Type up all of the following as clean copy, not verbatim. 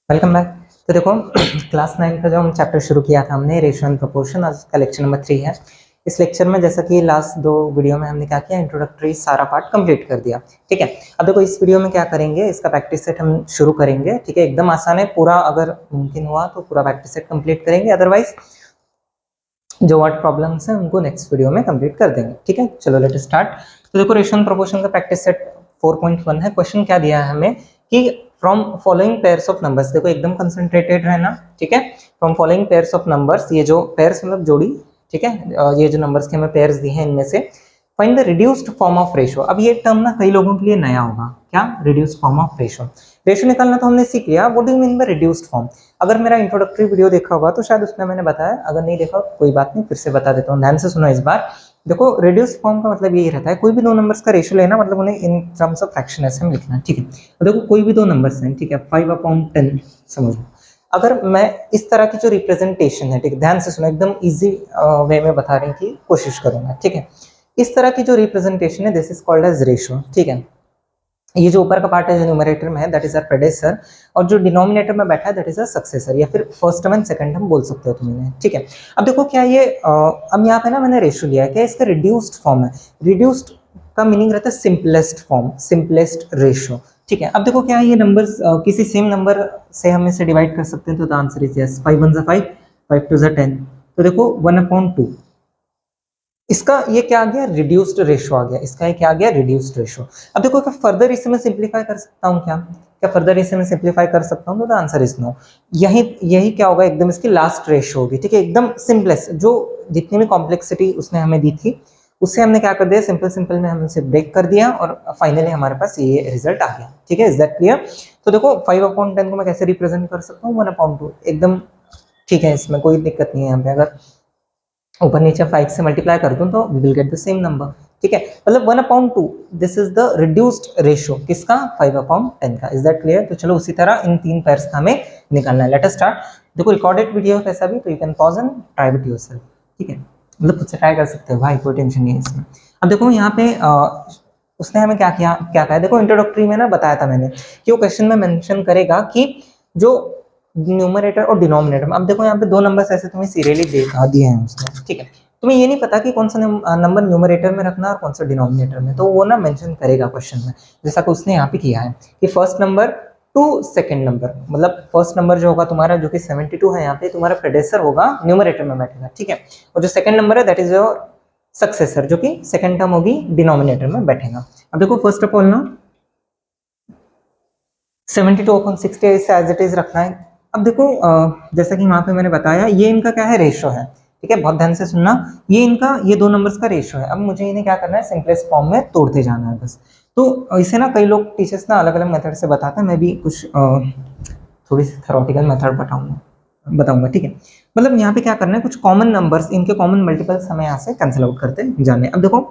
Welcome back. तो देखो class 9 का जो हम चैप्टर शुरू किया था हमने रेशियो एंड प्रोपोर्शन, आज का लेक्चर नंबर 3 है। इस लेक्चर में जैसा कि लास्ट दो वीडियो में हमने क्या किया, इंट्रोडक्टरी सारा पार्ट कंप्लीट कर दिया। ठीक है, अब देखो इस वीडियो में क्या करेंगे, इसका प्रैक्टिस सेट हम शुरू करेंगे। ठीक है, एकदम आसान है, पूरा अगर मुमकिन हुआ तो पूरा प्रैक्टिस सेट कंप्लीट करेंगे, अदरवाइज जो वर्ड प्रॉब्लम्स हैं उनको नेक्स्ट वीडियो में कंप्लीट कर देंगे। ठीक है, चलो लेट स्टार्ट। तो देखो रेशियो एंड प्रोपोर्शन का प्रैक्टिस सेट 4.1 है। क्वेश्चन क्या दिया है हमें कि from following pairs of numbers, देखो एकदम कंसंट्रेटेड रहना। ठीक है, from following pairs of numbers, ये जो पेयर्स मतलब जोड़ी, ठीक है, ये जो नंबर्स के हमें पेयर्स दिए हैं इनमें से find the reduced form of ratio. अब ये टर्म ना कई लोगों के लिए नया होगा, क्या reduced form of ratio. Ratio निकालना तो हमने सीख लिया, what do you mean by reduced form. अगर मेरा इंट्रोडक्टरी वीडियो देखा होगा तो शायद उसमें मैंने बताया, अगर नहीं देखा कोई बात नहीं, फिर से बता देता हूँ, ध्यान से सुनो इस बार। देखो रिड्यूस फॉर्म का मतलब यही रहता है, कोई भी दो नंबर्स का रेशियो लेना, मतलब उन्हें इन टर्म्स ऑफ फ्रैक्शन ऐसे हम लिखना है। ठीक है, तो देखो कोई भी दो नंबर्स हैं, ठीक है, 5/10 समझ लो। अगर मैं इस तरह की जो रिप्रेजेंटेशन है, ठीक है, ध्यान से सुनो, एकदम इजी वे में बताने की कोशिश करूंगा। ठीक है, इस तरह की जो रिप्रेजेंटेशन है, this is called as ratio. ठीक है, ये जो ऊपर का पार्ट है जो न्यूमरेटर में है दैट इज अ प्रेडेसर, और जो डिनोमिनेटर में बैठा है दैट इज अ सक्सेसर, या फिर first term and second term बोल सकते हो तुम इन्हें। ठीक है, अब देखो क्या ये अब यहाँ पे ना मैंने रेशियो लिया है, क्या इसका रिड्यूस्ड फॉर्म है। रिड्यूस्ड का मीनिंग रहता है सिंपलेस्ट फॉर्म, सिंपलेस्ट रेशियो। ठीक है, अब देखो क्या ये नंबर्स किसी सेम नंबर से हम इसे डिवाइड कर सकते हैं, तो द आंसर इज यस। 5 1 5, 5 2 10, तो देखो 1/2। इसका ये क्या आ गया, रिड्यूस्ड रेशो आ गया, इसका ये क्या आ गया, रिड्यूस्ड रेशो। अब देखो क्या फर्दर इसे मैं सिंप्लीफाई कर सकता हूँ, क्या फर्दर इसे मैं सिंप्लीफाई कर सकता हूँ, तो द आंसर इज नो। यही यही क्या होगा, एकदम इसकी लास्ट रेशो होगी। ठीक है, एकदम सिंपलेस्ट, जो जितनी भी कॉम्प्लेक्सिटी उसने हमें दी थी उससे हमने क्या कर दिया, सिंपल सिंपल में हमने उसे ब्रेक कर दिया और फाइनली हमारे पास ये रिजल्ट आ गया। ठीक है, इज दैट क्लियर। तो देखो 5/10 को मैं कैसे रिप्रेजेंट कर सकता हूँ, 1/2, एकदम ठीक है, इसमें कोई दिक्कत नहीं है। यहाँ पे अगर ऊपर नीचे 5 से मल्टीप्लाई कर दूं तो we will get the same number. ठीक है, मतलब 1/2, this is the reduced ratio किसका, 5/10 का। Is that clear. तो चलो उसी तरह इन तीन पेयर्स का हमें निकालना है। Let us start. देखो रिकॉर्डेड वीडियो कैसा भी, तो you can pause and try with yourself. ठीक है, मतलब खुद से ट्राई कर सकते हो भाई, कोई टेंशन नहीं है इसमें। अब देखो यहाँ पे उसने हमें क्या किया, क्या कहा, देखो इंट्रोडक्टरी में ना बताया था मैंने कि वो क्वेश्चन में मेंशन करेगा कि जो न्यूमरेटर और डिनोमिनेटर। अब देखो यहाँ पे दो नंबर्स ऐसे तुम्हें सीरियली दिए हैं उसने। ठीक है, तुम्हें ये नहीं पता कि कौन सा नंबर न्यूमरेटर में रखना और कौन सा डिनोमिनेटर में, तो वो ना मेंशन करेगा क्वेश्चन में, जैसा कि उसने यहाँ पे किया है कि first number to second number, मतलब फर्स्ट नंबर जो होगा तुम्हारा जो कि 72 है, यहाँ पे तुम्हारा प्रेडेसर होगा, न्यूमरेटर में बैठेगा। ठीक है, और जो सेकंड नंबर है दैट इज योर सक्सेसर, जो कि सेकंड टर्म होगी, डिनोमिनेटर में बैठेगा। अब देखो फर्स्ट ऑफ ऑल ना 72/60 इसे एज इट इज रखना है। अब देखो जैसा कि वहां पे मैंने बताया, ये इनका क्या है, रेशो है। ठीक है, बहुत ध्यान से सुनना, ये इनका ये दो नंबर्स का रेशो है। अब मुझे इन्हें क्या करना है, सिंपलेस्ट फॉर्म में तोड़ते जाना है बस। तो इसे ना कई लोग टीचर्स ना अलग अलग मेथड से बताते हैं, मैं भी कुछ थोड़ी सी थ्योरेटिकल मेथड बताऊंगा। ठीक है, मतलब यहाँ पे क्या करना है, कुछ कॉमन नंबर्स, इनके कॉमन मल्टीपल्स हमें यहाँ से कैंसिल आउट करते जाने। अब देखो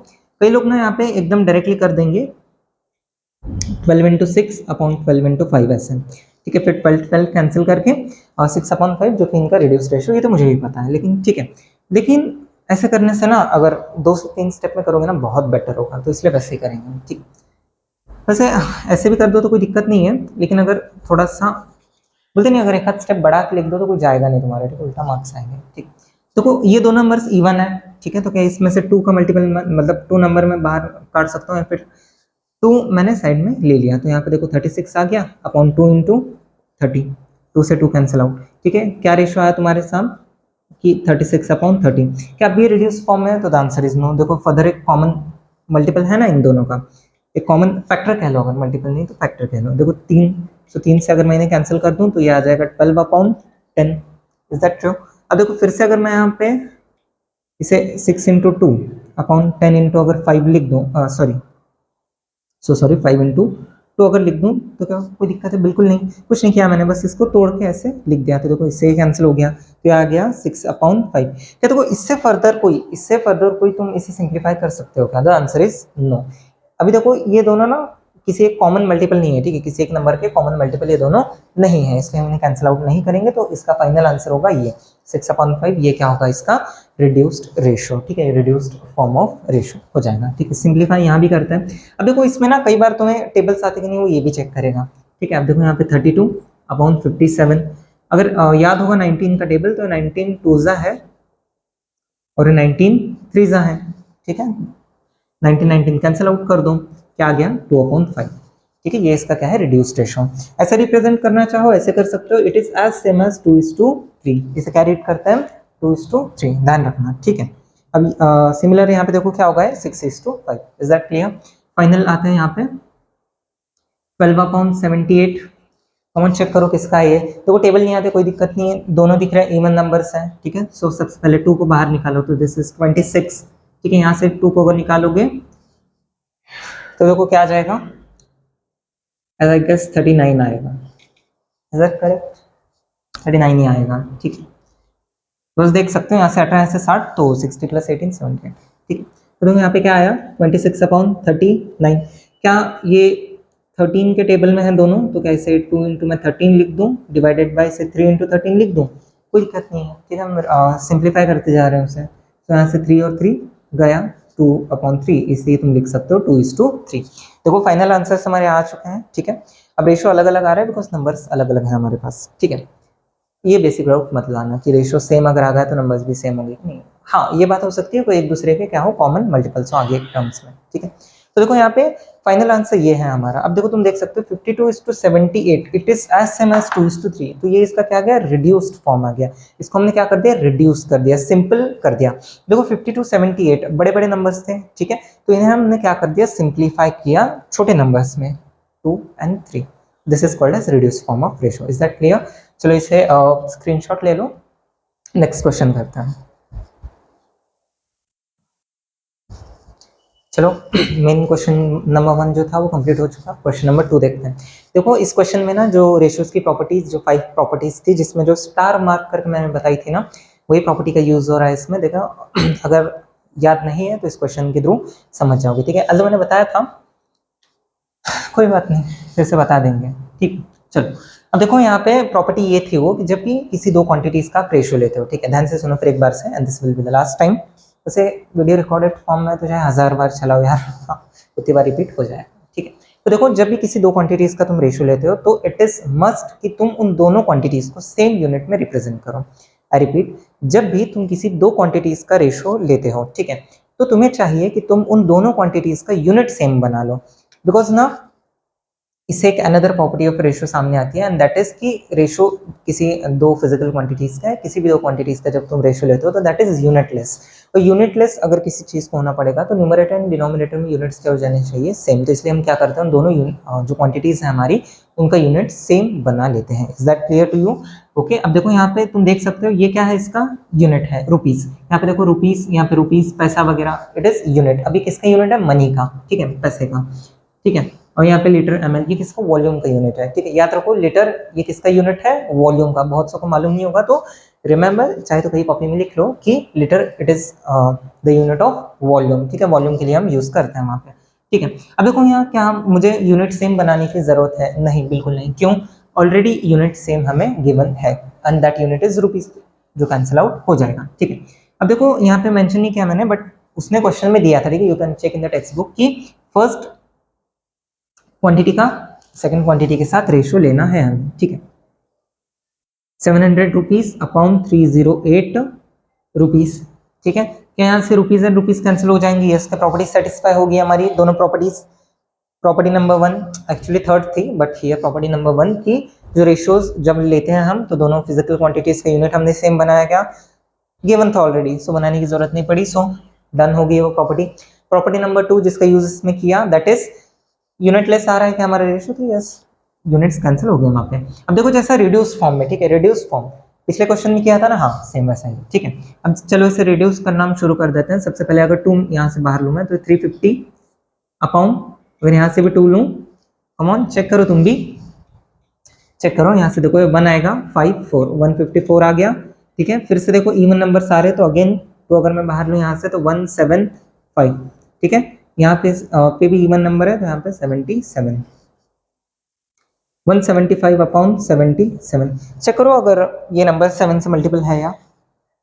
कई लोग ना यहाँ पे एकदम डायरेक्टली कर देंगे 12 इंटू 6/12 ऐसे। ठीक है, फिर 12 कैंसिल करके और 6/5 जो कि इनका रिड्यूस रेशियो, ये तो मुझे भी पता है, लेकिन ठीक है। लेकिन ऐसे करने से ना अगर 2 से 3 स्टेप में करोगे ना बहुत बेटर होगा, तो इसलिए वैसे ही करेंगे। ठीक, वैसे ऐसे भी कर दो तो कोई दिक्कत नहीं है, लेकिन अगर थोड़ा सा बोलते नहीं, अगर एक आध स्टेप बढ़ा के लिख दो तो कोई जाएगा नहीं तुम्हारे, ठीक, उल्टा मार्क्स आएंगे। ठीक, देखो ये दो नंबर्स इवन है। ठीक है, तो क्या इसमें से 2 का मल्टीपल, मतलब 2 नंबर में बाहर काट सकता हूँ, या फिर 2 मैंने साइड में ले लिया, तो यहाँ पे देखो 36 आ गया अपॉन 2 इंटू 30, 2 से 2 कैंसिल आउट। ठीक है, क्या रेशियो आया तुम्हारे सामने कि 36/30। क्या अब ये रिड्यूस फॉर्म में है, तो द आंसर इज नो। देखो फर्दर एक कॉमन मल्टीपल है ना इन दोनों का, एक कॉमन फैक्टर कह लो, अगर मल्टीपल नहीं तो फैक्टर कह लो। देखो 3, तो 3 से अगर मैं इन्हें कैंसिल कर दूं तो ये आ जाएगा 12/10। Is that true. अब देखो फिर से अगर मैं यहाँ पे इसे 6 इंटू 2/10 इंटू अगर 5 लिख दूँ, सॉरी 5 इंटू 2 अगर लिख दूं तो क्या कोई दिक्कत है, बिल्कुल नहीं, कुछ नहीं किया मैंने, बस इसको तोड़ के ऐसे लिख दिया, तो देखो इससे ही कैंसिल हो गया, तो आ गया 6/5। क्या देखो इससे फर्दर कोई तुम इसे सिंप्लीफाई कर सकते हो क्या, द आंसर इज नो। अभी देखो ये दोनों ना किसी एक कॉमन मल्टीपल नहीं है। ठीक है, किसी एक नंबर के कॉमन मल्टीपल ये दोनों नहीं है, इसलिए हम इन्हें कैंसिल आउट नहीं करेंगे, तो इसका फाइनल आंसर होगा ये 6/5। ये क्या होगा, इसका रिड्यूस्ड रेशियो। ठीक है, रिड्यूस्ड फॉर्म ऑफ रेशियो हो जाएगा। ठीक है, सिंप्लीफाई यहाँ भी करते हैं। अब देखो इसमें ना कई बार तुम्हें टेबल्स आते कि नहीं, वो ये भी चेक करेगा। ठीक है, अब देखो यहाँ पे 32 अपॉन 57। अगर याद होगा 19 का टेबल, तो 19 टूजा है और 19 थ्रीजा है, ठीक है। 19 कैंसिल आउट कर दो, क्या आ गया 2/5, ठीक है। ये इसका क्या है, रिड्यूस्ड रेशो। ऐसे रिप्रेजेंट करना चाहो ऐसे कर सकते हो, it is as same as 2:3। इसे क्या रीड करते हैं, 2:3, ध्यान रखना, ठीक है। अब सिमिलर यहाँ पे देखो क्या होगा, 6:5। Is that clear. फाइनल आते हैं यहाँ पे 12/78। कॉमन चेक करो किसका है ये, तो वो टेबल नहीं आते कोई दिक्कत नहीं है, दोनों दिख रहे हैं, इवन नंबर्स हैं, ठीक है। सो सबसे पहले 2 को बाहर निकालो, तो दिस इज 26, ठीक है। यहाँ से 2 को अगर निकालोगे तो देखो क्या आ जाएगा, एज आई गेस 39 आएगा। इज दैट करेक्ट, 39 ही आएगा, ठीक है। बस देख सकते हो यहाँ से 18 से 60, तो 60 + 18 78, ठीक है। तो देखो यहाँ पे क्या आया 26/39। क्या ये 13 के टेबल में है दोनों, तो कैसे 2 इंटू मैं 13 लिख दूँ, डिवाइडेड बाई से 3 इंटू 13 लिख दूँ, कोई दिक्कत नहीं है, ठीक है। हम सिंप्लीफाई करते जा रहे हैं उसे, तो यहाँ से 3 और 3 गया 2/3, इसलिए तुम लिख सकते हो 2:3। देखो फाइनल आंसर्स हमारे आ चुके हैं, ठीक है। अब रेशो अलग अलग आ रहा है बिकॉज नंबर्स अलग अलग है हमारे पास, ठीक है। ये बेसिक डाउट मत लाना कि रेशियो सेम अगर आ गया तो नंबर्स भी सेम होंगे, नहीं। हाँ, ये बात हो सकती है कोई एक दूसरे के क्या हो, कॉमन मल्टीपल्स हो आगे टर्म्स में, ठीक है। तो देखो यहाँ पे फाइनल आंसर ये है हमारा। अब देखो तुम देख सकते हो 52:78, it is as same as 2:3। तो ये इसका क्या गया, रिड्यूस्ड फॉर्म आ गया। इसको हमने क्या कर दिया, रिड्यूस कर दिया, सिंपल कर दिया। देखो 52:78 बड़े बड़े नंबर्स थे, ठीक है, तो इन्हें हमने क्या कर दिया, सिंप्लीफाई किया छोटे नंबर्स में, 2 और 3। This is called as reduced form of ratio. Is that clear. चलो इसे स्क्रीनशॉट ले लो, नेक्स्ट क्वेश्चन करते हैं। चलो मेन क्वेश्चन नंबर 1 जो था वो कंप्लीट हो चुका। क्वेश्चन नंबर 2 देखते हैं। देखो इस क्वेश्चन में ना जो रेशियोज की प्रॉपर्टीज, जो 5 प्रॉपर्टीज थी, जिसमें जो स्टार मार्क करके मैंने बताई थी ना, वही प्रॉपर्टी का यूज हो रहा है इसमें। देखो अगर याद नहीं है तो इस क्वेश्चन के थ्रू समझ जाओगे, ठीक है। अल मैंने बताया था, कोई बात नहीं, फिर से बता देंगे, ठीक। चलो अब देखो यहाँ पे प्रॉपर्टी ये थी वो कि जब भी किसी दो क्वांटिटीज का रेशियो लेते हो, ठीक है, ध्यान से सुनो फिर एक बार से, and this will be the last time. वैसे वीडियो रिकॉर्डेड फॉर्म में तो चाहे 1000 बार चलाओ यार, उतनी बार रिपीट हो जाए, ठीक है। तो देखो जब भी किसी दो क्वांटिटीज का तुम रेशियो लेते हो तो इट इज मस्ट कि तुम उन दोनों क्वांटिटीज को सेम यूनिट में रिप्रेजेंट करो। आई रिपीट, जब भी तुम किसी दो क्वांटिटीज का रेशियो लेते हो, ठीक है, तो तुम्हें चाहिए कि तुम उन दोनों क्वांटिटीज का यूनिट सेम बना लो। बिकॉज ना इससे एक अनदर प्रॉपर्टी ऑफ रेशियो सामने आती है, एंड दैट इज कि रेशियो किसी दो फिजिकल क्वांटिटीज का है, किसी भी दो क्वांटिटीज का जब तुम रेशियो लेते हो तो दैट इज यूनिटलेस। तो यूनिटलेस अगर किसी चीज को होना पड़ेगा तो न्यूमरेटर एंड डिनोमिनेटर में यूनिट्स क्या हो जाने चाहिए, सेम। तो इसलिए हम क्या करते हैं, दोनों जो क्वांटिटीज है हमारी, उनका यूनिट सेम बना लेते हैं। Is that clear to you? Okay. अब देखो यहाँ पे तुम देख सकते हो ये क्या है, इसका यूनिट है रुपीज। यहाँ पे देखो रुपीज, यहाँ पे रुपीज पैसा वगैरह, इट इज यूनिट। अभी किसका यूनिट है, मनी का, ठीक है, पैसे का, ठीक है। और यहाँ पे लीटर एमएल, ये किसका, वॉल्यूम का यूनिट है, ठीक है। याद रखो लीटर ये किसका यूनिट है, वॉल्यूम का। बहुत सौ को मालूम नहीं होगा तो रिमेंबर, चाहे तो कहीं कॉपी में लिख लो कि litre it is the unit of volume, ठीक है। वॉल्यूम के लिए हम यूज करते हैं वहाँ पे, ठीक है। अब देखो यहाँ क्या मुझे यूनिट सेम बनाने की जरूरत है, नहीं, बिल्कुल नहीं। क्यों? ऑलरेडी यूनिट सेम हमें गिवन है, and that unit is rupees, जो कैंसिल आउट हो जाएगा, ठीक है। अब देखो यहाँ पे मेंशन नहीं किया मैंने, बट उसने क्वेश्चन में दिया था, ठीक है, you can check in the text book, कि फर्स्ट क्वांटिटी का सेकंड क्वांटिटी के साथ रेशियो लेना है हमें, ठीक है। 700 रुपीज अपॉन 308 रुपीज, ठीक है। क्या यहाँ से रुपीज एंड रुपीज कैंसिल हो जाएंगे, यस। का प्रॉपर्टी सेटिस्फाई होगी हमारी दोनों properties. Property number 1 actually third थी, बट हियर प्रॉपर्टी नंबर 1 की जो रेशियोज जब लेते हैं हम तो दोनों फिजिकल क्वांटिटीज का यूनिट हमने सेम बनाया, क्या गिवन था ऑलरेडी, सो बनाने की जरूरत नहीं पड़ी, सो डन हो गई वो प्रॉपर्टी। प्रॉपर्टी नंबर 2 जिसका यूज इसमें किया, दैट इज यूनिटलेस आ रहा है क्या हमारा रेशियो, तो यस यूनिट्स कैंसिल हो गए वहाँ पे। अब देखो जैसा रिड्यूस फॉर्म में, ठीक है, रिड्यूस फॉर्म पिछले क्वेश्चन में किया था ना, हाँ सेम वैसा ही, ठीक है। अब चलो इसे रिड्यूस करना हम शुरू कर देते हैं। सबसे पहले अगर 2 यहाँ से बाहर लूँ मैं तो 350 अपॉन, अगर यहाँ से भी 2 लूँ, कम ऑन चेक करो, तुम भी चेक करो, यहाँ से देखो ये 1 आएगा, 5 4 154 आ गया, ठीक है। फिर से देखो इवन नंबर सारे, तो अगेन तो अगर मैं बाहर लूँ यहाँ से तो 175, ठीक है। यहाँ पे भी इवन नंबर है तो यहाँ पे 77, 175 अपॉन 77। चेक करो अगर ये नंबर 7 से मल्टीपल है या,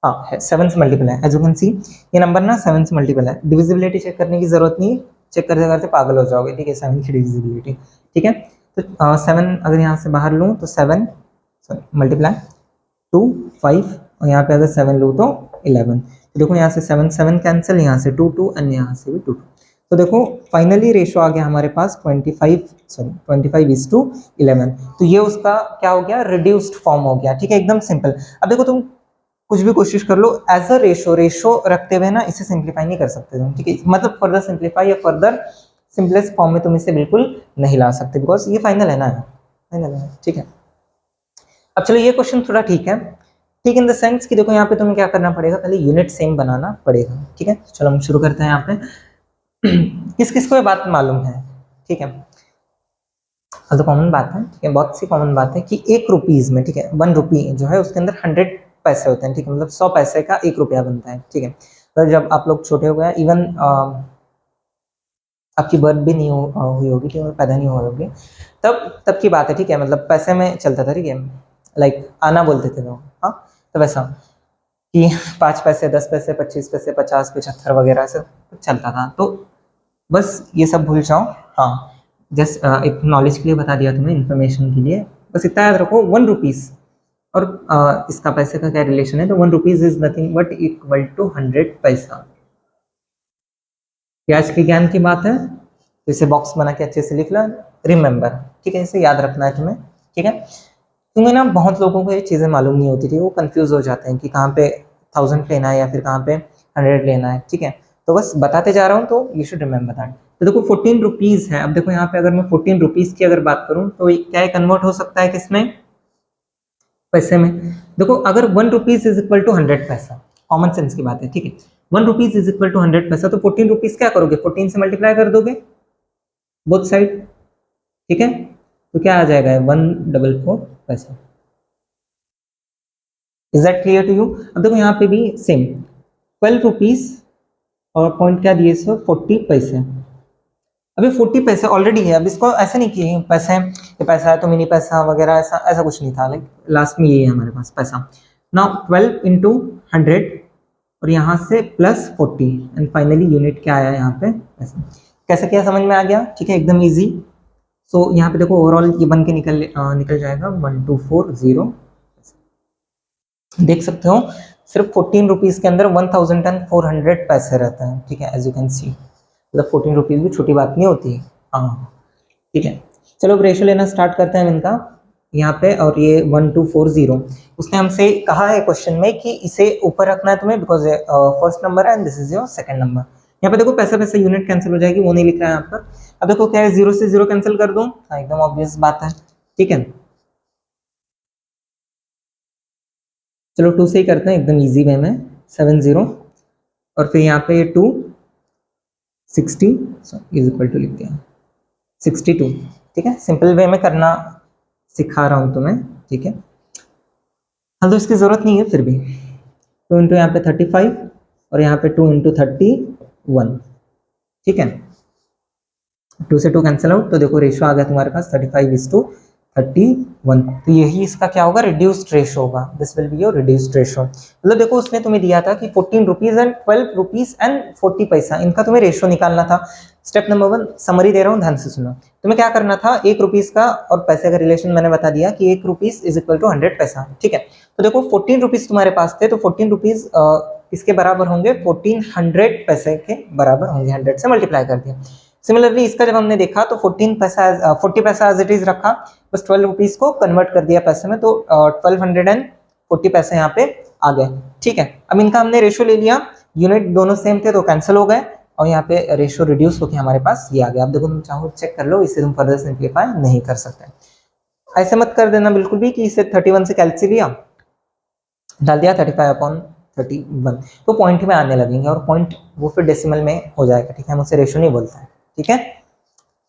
हाँ है, 7 से मल्टीपल है। एज यू कैन सी ये नंबर ना 7 से मल्टीपल है। डिविजिबिलिटी चेक करने की जरूरत नहीं, चेक करते करते पागल हो जाओगे, ठीक है। 7 की डिविजिबिलिटी, ठीक है। तो 7 अगर यहाँ से बाहर लूँ तो 7 सॉरी मल्टीप्लाई 2 5 और यहाँ पे अगर 7 लूँ तो 11। तो देखो यहाँ से 7 7 कैंसिल, यहाँ से 2 2 एंड यहाँ से भी 2 2। तो देखो फाइनली रेशो आ गया हमारे पास 25:11। तो ये उसका क्या हो गया, रिड्यूस्ड फॉर्म हो गया। ठीक है, एकदम सिंपल। अब देखो तुम कुछ भी कोशिश कर लो, एज अ रेशो रखते हुए ना इसे सिंप्लीफाई नहीं कर सकते तुम। ठीक है, मतलब फर्दर सिंप्लीफाई या फर्दर सिंपलेस्ट फॉर्म में तुम इसे बिल्कुल नहीं ला सकते, बिकॉज ये फाइनल है ना, फाइनल है। ठीक है, अब चलो ये क्वेश्चन थोड़ा ठीक है, ठीक इन द सेंस कि देखो यहाँ पे तुम्हें क्या करना पड़ेगा, पहले यूनिट सेम बनाना पड़ेगा। ठीक है, चलो हम शुरू करते हैं यहाँ पे। किस किस को ये बात मालूम है? ठीक है, तो कॉमन बात है, ठीक है, बहुत सी कॉमन बात है कि 1 रुपीज में, ठीक है, 1 रुपी जो है उसके अंदर 100 पैसे होते हैं। ठीक है, मतलब 100 पैसे का 1 रुपया बनता है। ठीक है, तो जब आप लोग छोटे हो गए, इवन आपकी बर्थ भी नहीं हुई होगी, ठीक है, पैदा नहीं हुए होगे, तब की बात है। ठीक है, मतलब पैसे में चलता था। ठीक है, लाइक आना बोलते थे लोग, हाँ, तो वैसा कि 5 पैसे, 10 पैसे, 25 पैसे, 50, 75 वगैरह से चलता था। तो बस ये सब भूल जाओ। हाँ, जस्ट एक नॉलेज के लिए बता दिया तुम्हें, इन्फॉर्मेशन के लिए, बस इतना याद रखो। 1 रुपीज और इसका पैसे का क्या रिलेशन है, तो 1 rupees is nothing but equal to 100 paisa. ये आज के ज्ञान की बात है, तो इसे बॉक्स बना के अच्छे से लिख लो, रिमेंबर। ठीक है, इसे याद रखना है तुम्हें। ठीक है, क्योंकि ना बहुत लोगों को ये चीज़ें मालूम नहीं होती थी, वो कंफ्यूज हो जाते हैं कि कहाँ पे 1000 लेना है या फिर कहाँ पे 100 लेना है। ठीक है, तो बस बताते जा रहा हूँ, तो यू शुड रिमेंबर दैट। तो देखो 14 रुपीज़ है। अब देखो यहाँ पे अगर मैं 14 रुपीज़ की अगर बात करूँ तो क्या कन्वर्ट हो सकता है किसमें, पैसे में। देखो अगर 1 रुपीज इज इक्वल टू 100 पैसा, कॉमन सेंस की बात है। ठीक है, 1 रुपीज इज इक्वल टू 100 पैसा, तो 14 रुपीज क्या करोगे, 14 से मल्टीप्लाई कर दोगे बोथ साइड। ठीक है, तो क्या आ जाएगा, 144 paisa. Is that clear to you? अब देखो यहाँ पे भी सेम 12 रुपीज और पॉइंट क्या दिए सर, 40 पैसे। अभी 40 पैसे ऑलरेडी है, अब इसको ऐसा नहीं कि पैसे ये पैसा है तो मिनी पैसा वगैरह, ऐसा ऐसा कुछ नहीं था। लाइक लास्ट में ये है हमारे पास पैसा। नाउ 12 इंटू 100 और यहाँ से प्लस 40 एंड फाइनली यूनिट क्या आया यहाँ पे पैसा। कैसे किया समझ में आ गया? ठीक है, एकदम इजी। सो यहाँ पे देखो ओवरऑल ये बन के निकल जाएगा 1240। देख सकते हो सिर्फ 14 रुपीज के अंदर 1400 पैसे रहता है। ठीक है, एज यू कैन सी, मतलब 14 रुपीज भी छोटी बात नहीं होती। हाँ, ठीक है, चलो अब रेशो लेना स्टार्ट करते हैं इनका यहाँ पे। और ये 1240, उसने हमसे कहा है क्वेश्चन में कि इसे ऊपर रखना है तुम्हें, बिकॉज फर्स्ट नंबर है and this is your second number. यहाँ पे देखो पैसे पैसे यूनिट कैंसिल हो जाएगी, वो नहीं लिख रहा है यहाँ पर। अब देखो क्या है, 0 से 0 कैंसिल कर दूं, हाँ एकदम ऑब्वियस बात है। ठीक है, चलो 2 से ही करते हैं एकदम इजी वे में, 70 और फिर यहाँ पे 260 इज इक्वल टू लिख दिया 62। ठीक है, सिंपल वे में करना सिखा रहा हूँ तुम्हें। ठीक है, हाँ तो इसकी जरूरत नहीं है फिर भी। 2 इंटू यहाँ पे 35 और यहाँ पे 2 इंटू 31। ठीक है, 2 से 2 कैंसिल आउट, तो देखो रेशो आ गया तुम्हारे पास 35:31। तो यही इसका क्या होगा, रिड्यूस्ड रेशो होगा। This will be your reduced ratio. मतलब देखो उसने तुम्हें दिया था कि 14 रुपीज एंड 12 रुपीज एंड 40 पैसा, इनका तुम्हें रेशो निकालना था। स्टेप नंबर 1 समरी दे रहा हूँ, ध्यान से सुनो। तुम्हें क्या करना था, 1 रुपीज का और पैसे का रिलेशन मैंने बता दिया कि 1 रुपीज इज इक्वल टू 100 पैसा। ठीक है, तो देखो 14 रुपीज तुम्हारे पास थे, तो 14 रुपीज किसके बराबर होंगे, 1400 पैसे के बराबर होंगे। 100 से मल्टीप्लाई कर दिया। सिमिलरली इसका जब हमने देखा तो 40 पैसा एज इट इज रखा, बस 12 रुपीज को कन्वर्ट कर दिया पैसे में, तो 1240 पैसे यहाँ पे आ गए। ठीक है, अब इनका हमने रेशो ले लिया, यूनिट दोनों सेम थे तो कैंसिल हो गए और यहाँ पे रेशो रिड्यूस होकर हमारे पास ये आ गया। अब देखो तुम चाहो चेक कर लो, इसे तुम फर्दर सिंप्लीफाई नहीं कर सकते। ऐसे मत कर देना बिल्कुल भी कि इसे 31 से कैंसिल लिया, डाल दिया 35/31, तो पॉइंट में आने लगेंगे और पॉइंट वो फिर डेसिमल में हो जाएगा। ठीक है, हम उसे रेशो नहीं बोलते हैं। ठीक है,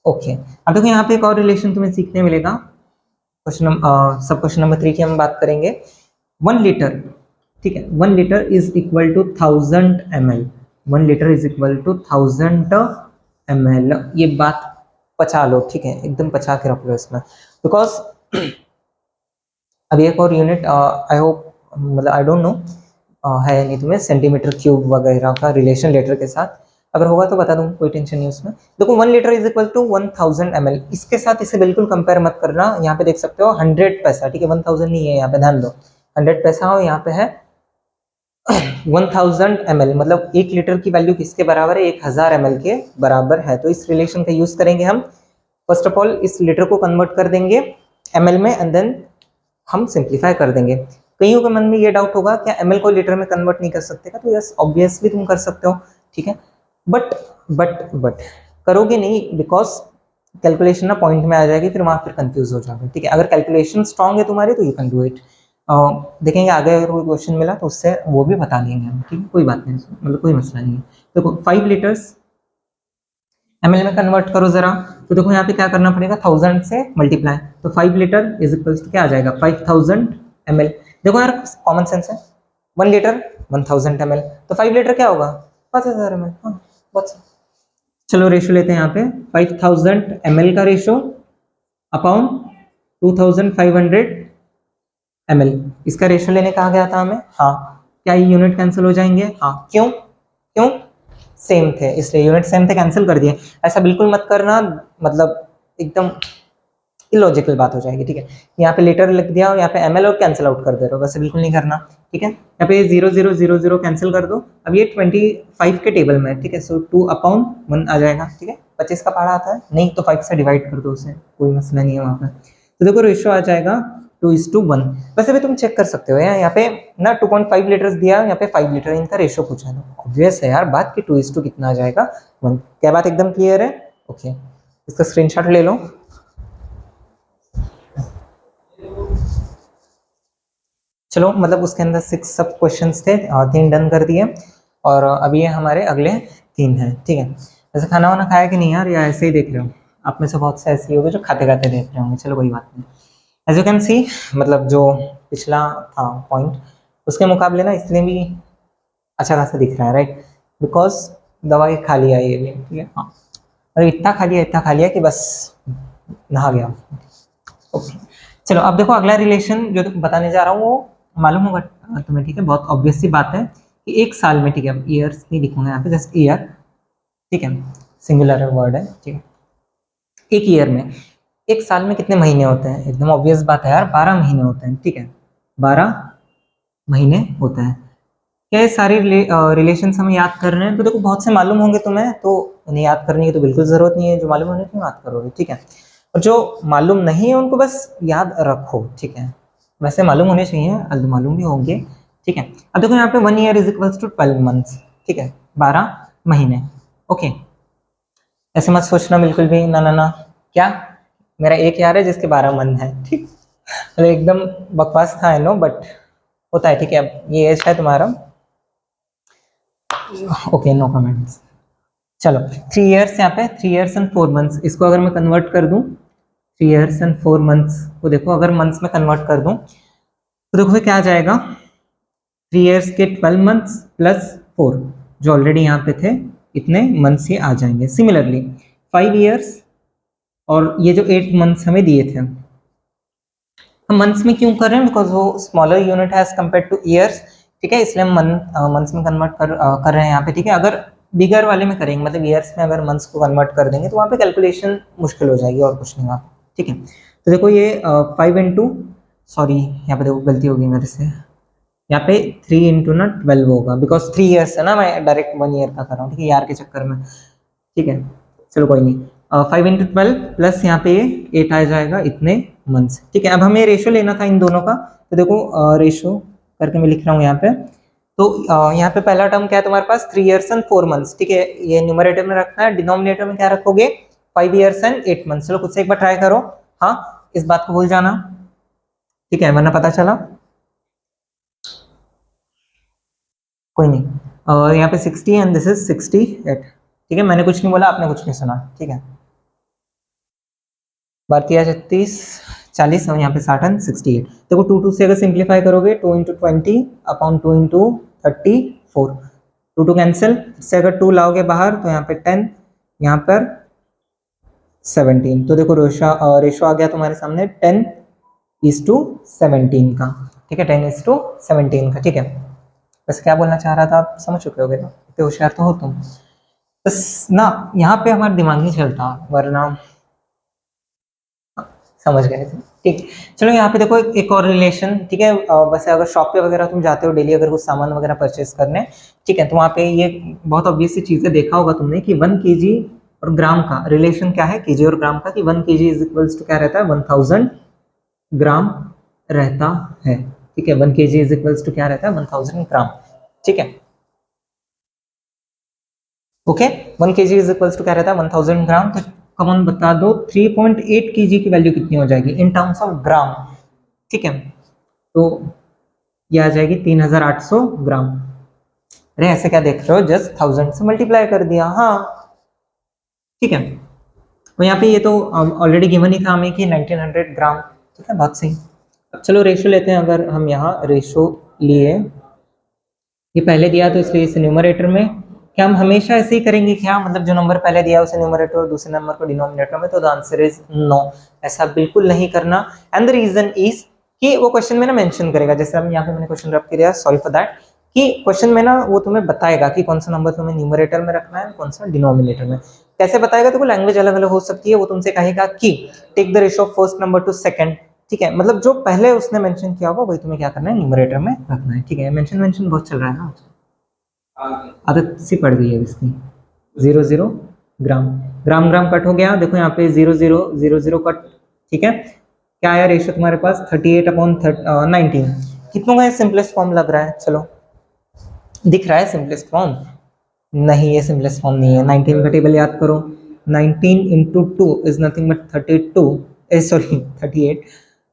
ओके। अब देखो यहाँ पे एक और रिलेशन तुम्हें सीखने मिलेगा। सब क्वेश्चन नंबर 3 की हम बात करेंगे। 1 लीटर, ठीक है, 1 litre is equal to 1000 ml। 1 litre is equal to 1000 ml। ये बात पचा लो, ठीक है, एकदम पचा के रख लो इसमें, बिकॉज अभी एक और यूनिट आई होप, मतलब आई डोंट नो है नहीं तुम्हें, सेंटीमीटर क्यूब वगैरह का रिलेशन लेटर के साथ। अगर होगा तो बता दूं, कोई टेंशन नहीं उसमें। देखो 1 litre is equal to 1000 ml, इसके साथ इसे बिल्कुल कंपेयर मत करना। यहाँ पे देख सकते हो 100 पैसा, ठीक है, 1000 नहीं है यहाँ पे, ध्यान दो 100 पैसा हो, यहाँ पे है 1000 ml, मतलब 1 लीटर की वैल्यू किसके बराबर है, 1000 ml के बराबर है। तो इस रिलेशन का यूज करेंगे हम। फर्स्ट ऑफ ऑल इस लीटर को कन्वर्ट कर देंगे ml में, एंड देन हम सिंप्लीफाई कर देंगे। कईयों के मन में ये डाउट होगा क्या ml को लीटर में कन्वर्ट नहीं कर सकते का? तो यस, ऑब्वियसली तुम कर सकते हो, ठीक है, बट करोगे नहीं, बिकॉज कैलकुलेशन ना पॉइंट में आ जाएगी, फिर वहां फिर कंफ्यूज हो जाओगे, ठीक है। अगर कैलकुलेशन स्ट्रांग है तुम्हारी तो यू कैन डू इट। देखेंगे आगे अगर कोई क्वेश्चन मिला तो उससे वो भी बता देंगे हम, ठीक है, कोई बात नहीं, मतलब कोई मसला नहीं है। देखो 5 लीटर्स ml में कन्वर्ट करो जरा, तो देखो यहाँ पे क्या करना पड़ेगा, 1000 से मल्टीप्लाई, तो 5 लीटर इज इक्वल टू क्या आ जाएगा, 5000 ml। देखो यार कॉमन सेंस है, 1 लीटर 1000 ml, तो 5 लीटर क्या होगा, 5000 ml। हाँ बहुत सही। चलो रेशो लेते हैं यहाँ पे, 5000 ml का रेशो अपॉन 2500 ml, इसका रेशो लेने कहा गया था हमें। हाँ, क्या ये यूनिट कैंसिल हो जाएंगे? हाँ, क्यों क्यों, सेम थे इसलिए यूनिट सेम थे, कैंसिल कर दिए। ऐसा बिल्कुल मत करना, मतलब एकदम इलॉजिकल बात हो जाएगी, ठीक है। यहाँ पे लीटर लिख दिया और यहाँ पे ml और कैंसिल आउट कर दे रहे हो, वैसे बिल्कुल नहीं करना, ठीक है। यहाँ पे 0 0 0 0 कैंसिल कर दो, अब ये 25 के टेबल में, ठीक है, सो 2/1 आ जाएगा, ठीक है। 25 का पहाड़ा आता है नहीं तो 5 से डिवाइड कर दो उसे, कोई मसला नहीं है वहाँ पर। तो देखो रेशियो आ जाएगा 2:1। वैसे भी तुम चेक कर सकते हो यहाँ पे ना 2.5 लीटर दिया, यहाँ पे 5 लीटर, इनका रेशियो पूछा है, ऑब्वियस है यार बात कि 2:2 कितना आ जाएगा 1। क्या बात एकदम क्लियर है? ओके, इसका स्क्रीनशॉट ले लो। चलो मतलब उसके अंदर 6 सब क्वेश्चंस थे, 3 डन कर दिए, और अभी ये हमारे अगले 3 हैं, ठीक है। वैसे खाना वाना खाया कि नहीं यार, या ऐसे ही देख रहे हो? आप में से बहुत से ऐसे ही होंगे जो खाते खाते देख रहे होंगे, चलो कोई बात नहीं। एज यू कैन सी, मतलब जो पिछला था पॉइंट उसके मुकाबले ना इसलिए भी अच्छा खासा दिख रहा है, राइट, बिकॉज दवा के खा लिया ये भी, ठीक है। हाँ, और इतना खा लिया कि बस नहा गया। ओके, चलो अब देखो अगला रिलेशन जो बताने जा रहा हूँ वो मालूम होगा तुम्हें, ठीक है, बहुत ऑब्वियस सी बात है कि एक साल में, ठीक है, ईयर्स नहीं लिखूंगा यहाँ पे, जस्ट ईयर, ठीक है, सिंगुलर वर्ड है, ठीक है। एक ईयर में, एक साल में कितने महीने होते हैं? एकदम ऑब्वियस बात है यार, 12 महीने होते हैं, ठीक है, 12 महीने होते हैं। क्या ये सारे रिलेशंस हमें याद कर रहे हैं? तो देखो बहुत से मालूम होंगे तुम्हें, तो उन्हें याद करने की तो बिल्कुल जरूरत नहीं है, जो मालूम होने की याद करोगे, ठीक है। और जो मालूम नहीं है उनको बस याद रखो, ठीक है। वैसे मालूम होने चाहिए, अर्ध मालूम भी होंगे, ठीक है। अब देखो यहाँ पे 1 year is equals to 12 months, ठीक है, 12 महीने, ओके। ऐसे मत सोचना बिल्कुल भी, ना ना ना, क्या मेरा एक यार है जिसके 12 मन है, ठीक, मतलब एकदम बकवास था, आई नो, बट होता है, ठीक है। अब ये एज है तुम्हारा, ओके, नो कमेंट्स। चलो 3 इयर्स, यहाँ पे 3 इयर्स एंड 4 मंथ्स, इसको अगर मैं कन्वर्ट कर दूं 3 इयर्स एंड 4 मंथ्स को, देखो अगर मंथ्स में कन्वर्ट कर दूं तो देखो क्या आ जाएगा, 3 इयर्स के 12 मंथ्स प्लस 4 जो ऑलरेडी यहाँ पे थे, इतने मंथ्स ये आ जाएंगे। सिमिलरली 5 इयर्स और ये जो 8 मंथ्स हमें दिए थे, हम मंथ्स में क्यों कर रहे हैं, बिकॉज वो स्मॉलर यूनिट है एज कम्पेयर टू ईयर्स, ठीक है, इसलिए हम मंथ्स में कन्वर्ट कर रहे हैं यहाँ पे, ठीक है। अगर बिगर वाले में करेंगे, मतलब ईयर्स में अगर मंथ्स को कन्वर्ट कर देंगे तो वहाँ पे कैलकुलेशन मुश्किल हो जाएगी, और कुछ नहीं वहाँ, ठीक है। तो देखो ये 5 इंटू, सॉरी यहाँ पे देखो गलती होगी मेरे से, यहाँ पे 3 इंटू ना 12 होगा, बिकॉज 3 ईयर्स है ना, मैं डायरेक्ट 1 ईयर का कर रहा हूँ, ठीक है, यार के चक्कर में, ठीक है। चलो कोई नहीं, 5 इंटू 12 प्लस यहाँ पे ये 8 आ जाएगा, इतने मंथ्स, ठीक है। अब हमें रेशो लेना था इन दोनों का, तो देखो रेशो करके मैं लिख रहा हूँ यहाँ पे। तो यहाँ पे पहला टर्म क्या है तुम्हारे पास, 3 इयर्स एंड 4 मंथ्स, ठीक है, ये न्यूमरेटर में रखना है, डिनोमिनेटर में क्या रखोगे, 5 इयर्स एंड 8 मंथ्स। चलो खुद से एक बार ट्राई करो, हाँ, इस बात को भूल जाना, ठीक है, वरना पता चला कोई नहीं। और यहाँ पे 60 एंड दिस इज 68, ठीक है, मैंने कुछ नहीं बोला, आपने कुछ नहीं सुना, ठीक है। 32 36 40 और यहाँ पे 60 एंड 68। देखो 2 से अगर सिंप्लीफाई करोगे 2 इंटू 20 अपॉन 2 इंटू 34, 2 कैंसिल, से अगर 2 लाओगे बाहर तो यहाँ पे 10, यहाँ पर 17। तो देखो रेशो आ गया तुम्हारे सामने 10:17 का, ठीक है, 10:17 का, ठीक है। बस क्या बोलना चाह रहा था आप समझ चुके होगे ना, इतने होशियार तो हो तुम। बस ना यहाँ पे हमारा दिमाग नहीं चलता, वरना समझ गए थे। ठीक, चलो यहाँ पे देखो एक और रिलेशन, ठीक है। वैसे अगर शॉप पे वगैरह तुम जाते हो डेली अगर कुछ सामान वगैरह परचेस करने, ठीक है, तो वहाँ पे ये बहुत ऑब्वियस सी चीजें देखा होगा तुमने कि 1 kg और ग्राम का रिलेशन क्या है, केजी और ग्राम का, कि 1 kg इज इक्वल्स टू क्या रहता है, 1000 ग्राम रहता है। ठीक है, 1 kg इज इक्वल्स टू क्या रहता है, 1000 ग्राम। ठीक है, okay, 1 kg is equals to क्या रहता है, 1000 ग्राम। तो कमन बता दो 3.8 kg की वैल्यू कितनी हो जाएगी इन टर्म्स ऑफ ग्राम। ठीक है, तो ये आ जाएगी 3800 ग्राम। अरे ऐसे क्या देख रहे हो, जस्ट 1000 से मल्टीप्लाई कर दिया। हाँ ठीक है, तो यहाँ पे ये तो ऑलरेडी गिवन ही था हमें कि 1900 ग्राम। ठीक है, बहुत सही। अब चलो रेशो लेते हैं। अगर हम यहाँ रेशो लिए, ये पहले दिया तो इसलिए इसे न्यूमरेटर में, क्या हम हमेशा ऐसे ही करेंगे क्या, मतलब जो नंबर पहले दिया है उसे न्यूमरेटर और दूसरे नंबर को डिनोमिनेटर में? तो द आंसर इज नो, ऐसा बिल्कुल नहीं करना। एंड द रीजन इज कि वो क्वेश्चन में ना मेंशन करेगा, जैसे हम यहाँ पे मैंने क्वेश्चन रख दिया, सॉरी फॉर दैट, कि क्वेश्चन में ना वो तुम्हें बताएगा कि कौन सा नंबर तुम्हें न्यूमरेटर में रखना है, कौन सा डिनोमिनेटर में। कैसे बताएगा? देखो लैंग्वेज अलग अलग हो सकती है। वो तुमसे कहेगा कि take the ratio of first number to second. ठीक है, मतलब जो पहले उसने मेंशन किया होगा वही तुम्हें क्या करना है, न्यूमरेटर में रखना है। ठीक है, मेंशन बहुत चल रहा है ना, आदत सी पड़ गई है इसकी। 00 ग्राम, ग्राम ग्राम कट हो गया। देखो यहाँ पे 0000 कट। ठीक है, क्या आया रेशियो तुम्हारे पास, 38/19। कितनों का सिंपलेस्ट फॉर्म लग रहा है? चलो दिख रहा है सिंपलेस्ट फॉर्म? नहीं, ये सिंपलेस्ट फॉर्म नहीं है। 19 का टेबल याद करो, 19 into 2 is nothing but 32, sorry 38,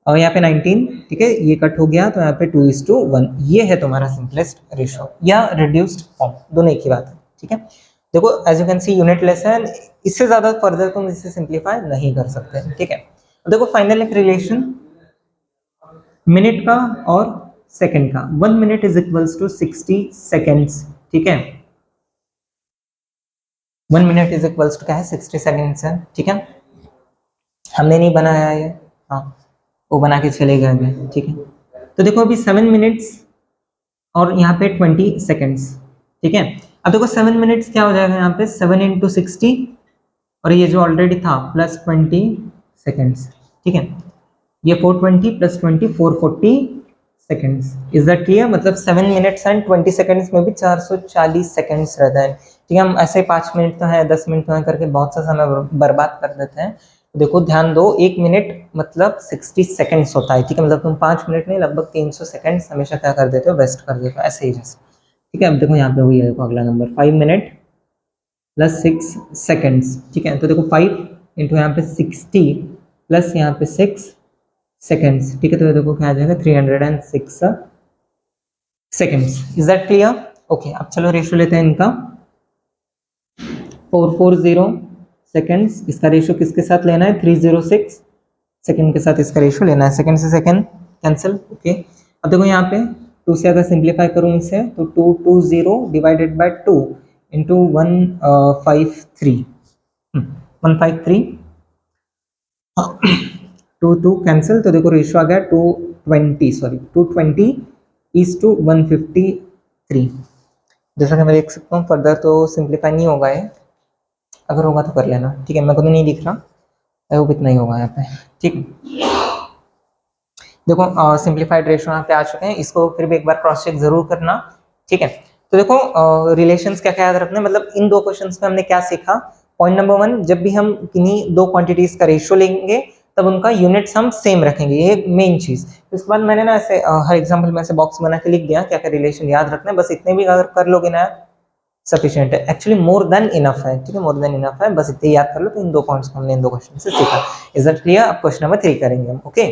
और यहाँ पे 19। ठीक है, ये कट हो गया तो यहाँ पे 2:1। ये है तुम्हारा सिंपलेस्ट रेशियो या रिड्यूस्ड फॉर्म, दोनों एक ही बात है। ठीक है, देखो as you can see unitless है, इससे ज्यादा फर्दर तुम इसे सिंप्लीफाई नहीं कर सकते। ठीक है, देखो फाइनल एक रिलेशन मिनट का और सेकंड का। 1 minute is equals to 60 seconds. ठीक है, 1 मिनट इज इक्वल्स टू क्या है, 60 सेकेंड्स है। ठीक है, हमने नहीं बनाया है ये, हाँ वो बना के चले गए हैं। ठीक है, तो देखो अभी 7 मिनट्स और यहाँ पे 20 सेकेंड्स। ठीक है, अब देखो 7 मिनट्स क्या हो जाएगा यहाँ पे, 7 इंटू 60, और ये जो ऑलरेडी था प्लस 20 सेकेंड्स। ठीक है, ये 420 plus 20 440 seconds. Is that clear? मतलब 7 मिनट्स एंड 20 सेकेंड्स में भी 440 सेकेंड्स रहता है। ठीक है, हम ऐसे 5 मिनट तो है, 10 मिनट तो है करके बहुत सा समय बर्बाद कर देते हैं। देखो ध्यान दो, 1 मिनट मतलब 60 सेकेंड्स होता है। ठीक है, मतलब तुम 5 मिनट नहीं, लगभग 300 सेकेंड्स हमेशा क्या कर देते हो, वेस्ट कर देते हो, ऐसे ही जैसे। ठीक है, अब देखो यहाँ पे वही है, देखो अगला नंबर 5 मिनट प्लस 6 सेकेंड्स। ठीक है, तो देखो 5 इंटू यहाँ पे 60 प्लस यहाँ पे 6 सेकेंड्स। ठीक है, तो देखो क्या आ जाएगा, 306 seconds. Is that clear? Okay, अब चलो रेशियो लेते हैं इनका। 440 सेकेंड्स, इसका रेशियो किसके साथ लेना है, 306 सेकेंड के साथ इसका रेशियो लेना है। सेकेंड से सेकेंड कैंसिल। ओके, अब देखो यहाँ पे 2 से अगर सिंप्लीफाई करूँ इसे, तो 220 डिवाइडेड बाय 2 इंटू 153 153 2 कैंसिल, तो देखो रेशियो आ गया 220, सॉरी 220 इज टू 153। जैसा कि मैं देख सकता हूँ, फर्दर तो सिंप्लीफाई नहीं होगा ये, अगर होगा तो कर लेना। ठीक है, मेरे को तो नहीं दिख रहा, वो कितना ही होगा यहाँ पे। ठीक है, देखो सिंप्लीफाइड रेशियो यहाँ पे आ चुके हैं, इसको फिर भी एक बार क्रॉस चेक जरूर करना। ठीक है, तो देखो रिलेशंस क्या क्या याद रखना है, मतलब इन दो क्वेश्चंस में हमने क्या सीखा। पॉइंट नंबर 1, जब भी हम किन्हीं दो क्वांटिटीज का रेशियो लेंगे तब उनका यूनिट्स हम सेम रखेंगे, ये मेन चीज। इसके बाद मैंने ना ऐसे हर एग्जाम्पल में ऐसे बॉक्स बना के लिख दिया क्या क्या रिलेशन याद रखना है, बस इतने भी अगर कर लोगे ना सफिशिएंट है, एक्चुअली मोर देन इनफ है। ठीक है, मोर देन इनफ है, बस इतने याद कर लो। तो इन दो पॉइंट्स को हमने इन दो क्वेश्चन से सीखा। Is that clear? अब क्वेश्चन नंबर 3 करेंगे हम। ओके,